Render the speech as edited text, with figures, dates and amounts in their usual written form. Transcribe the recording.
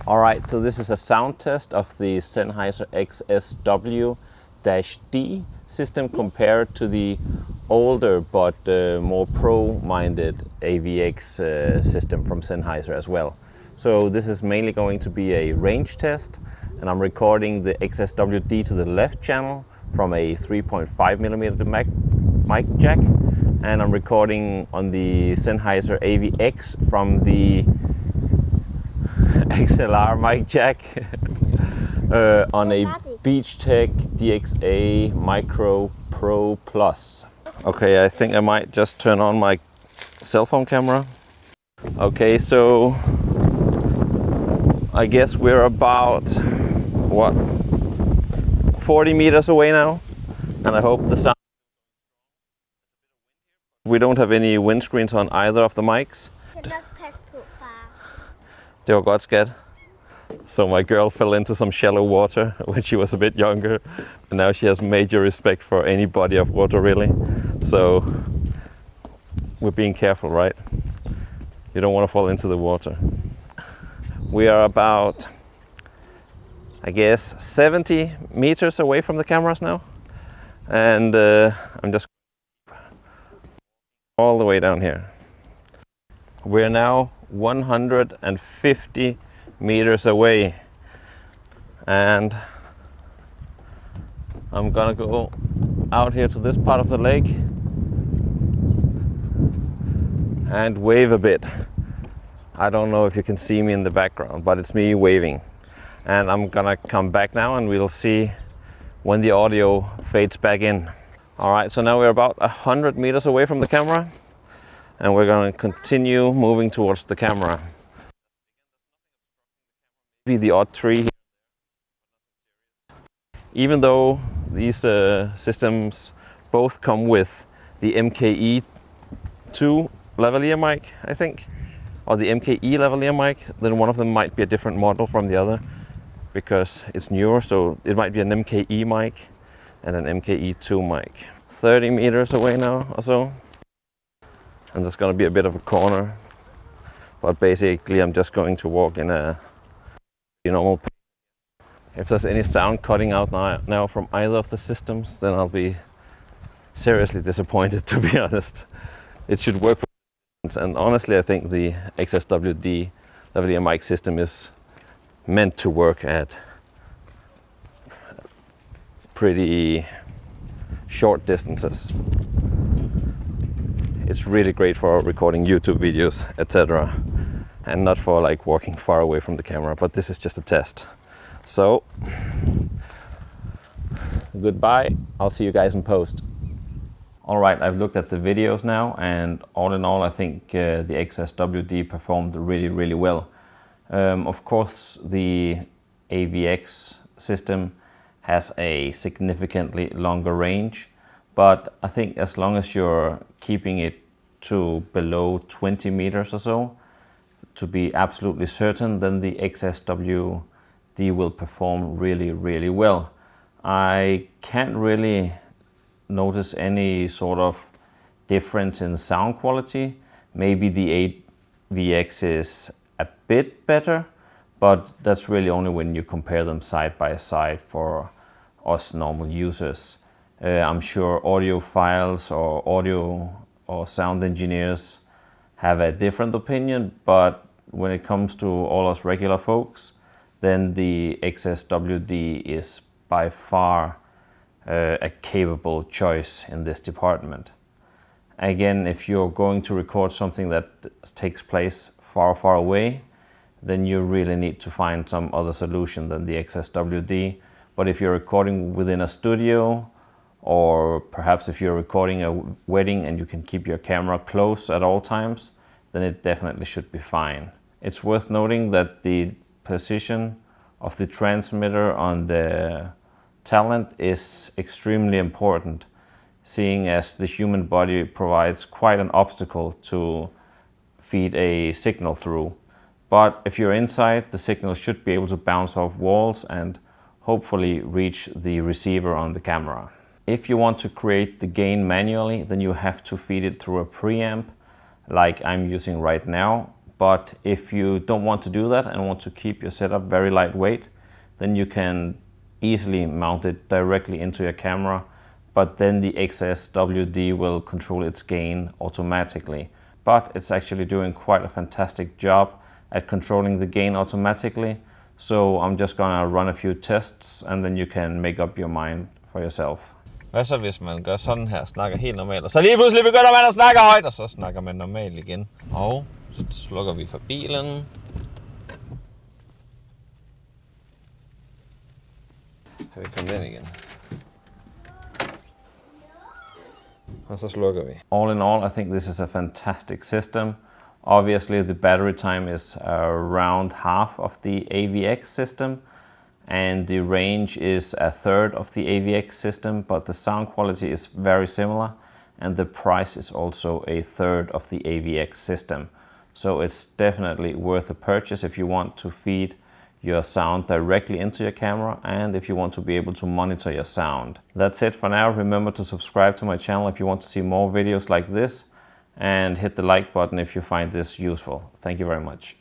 Alright, so this is a sound test of the Sennheiser XSW-D system compared to the older but more pro-minded AVX system from Sennheiser as well. So this is mainly going to be a range test, and I'm recording the XSW-D to the left channel from a 3.5mm mic jack, and I'm recording on the Sennheiser AVX from the XLR mic jack on a Beachtek DXA Micro Pro Plus. Okay, I think I might just turn on my cell phone camera. Okay, so I guess we're about, what, 40 meters away now, and I hope the sound... We don't have any windscreens on either of the mics. Det var godt, skat. So my girl fell into some shallow water when she was a bit younger, and now she has major respect for any body of water, really. So we're being careful, right? You don't want to fall into the water. We are about, I guess, 70 meters away from the cameras now, and I'm just all the way down here. We're now 150 meters away, and I'm gonna go out here to this part of the lake and wave a bit. I don't know if you can see me in the background, but it's me waving. And I'm gonna come back now and we'll see when the audio fades back in. All right, so now we're about 100 meters away from the camera, and we're going to continue moving towards the camera. Maybe the odd tree here. Even though these systems both come with the MKE2 lavalier mic, I think, or the MKE lavalier mic, then one of them might be a different model from the other because it's newer, so it might be an MKE mic and an MKE2 mic. 30 meters away now or so. And there's going to be a bit of a corner, but basically I'm just going to walk in a normal pace. If there's any sound cutting out now from either of the systems, then I'll be seriously disappointed, to be honest. It should work, and honestly I think the XSW-D lavalier mic system is meant to work at pretty short distances. It's really great for recording YouTube videos, etc., and not for like walking far away from the camera, but this is just a test. So goodbye, I'll see you guys in post. All right, I've looked at the videos now, and all in all I think the XSW-D performed really well. Of course the AVX system has a significantly longer range, but I think as long as you're keeping it to below 20 meters or so, to be absolutely certain, then the XSW-D will perform really well. I can't really notice any sort of difference in sound quality. Maybe the AVX is a bit better, but that's really only when you compare them side by side for us normal users. I'm sure audiophiles or audio or sound engineers have a different opinion, but when it comes to all us regular folks, then the XSW-D is by far a capable choice in this department. Again, if you're going to record something that takes place far away, then you really need to find some other solution than the XSW-D. But if you're recording within a studio, or perhaps if you're recording a wedding and you can keep your camera close at all times, then it definitely should be fine. It's worth noting that the position of the transmitter on the talent is extremely important, seeing as the human body provides quite an obstacle to feed a signal through. But if you're inside, the signal should be able to bounce off walls and hopefully reach the receiver on the camera. If you want to create the gain manually, then you have to feed it through a preamp. like I'm using right now. But if you don't want to do that and want to keep your setup very lightweight, then you can easily mount it directly into your camera, but then the XSW-D will control its gain automatically. But it's actually doing quite a fantastic job at controlling the gain automatically. So I'm just gonna run a few tests, and then you can make up your mind for yourself. Hvad så hvis man gør sådan her, snakker helt normalt, og så lige pludselig begynder man at snakke højt, og så snakker man normalt igen. Og så slukker vi for bilen. Kan vi komme ind igen? Og så slukker vi. All in all, I think this is a fantastic system. Obviously, the battery time is around half of the AVX system, and the range is a third of the AVX system, but the sound quality is very similar, and the price is also a third of the AVX system. So it's definitely worth a purchase if you want to feed your sound directly into your camera, and if you want to be able to monitor your sound. That's it for now. Remember to subscribe to my channel if you want to see more videos like this, and hit the like button if you find this useful. Thank you very much.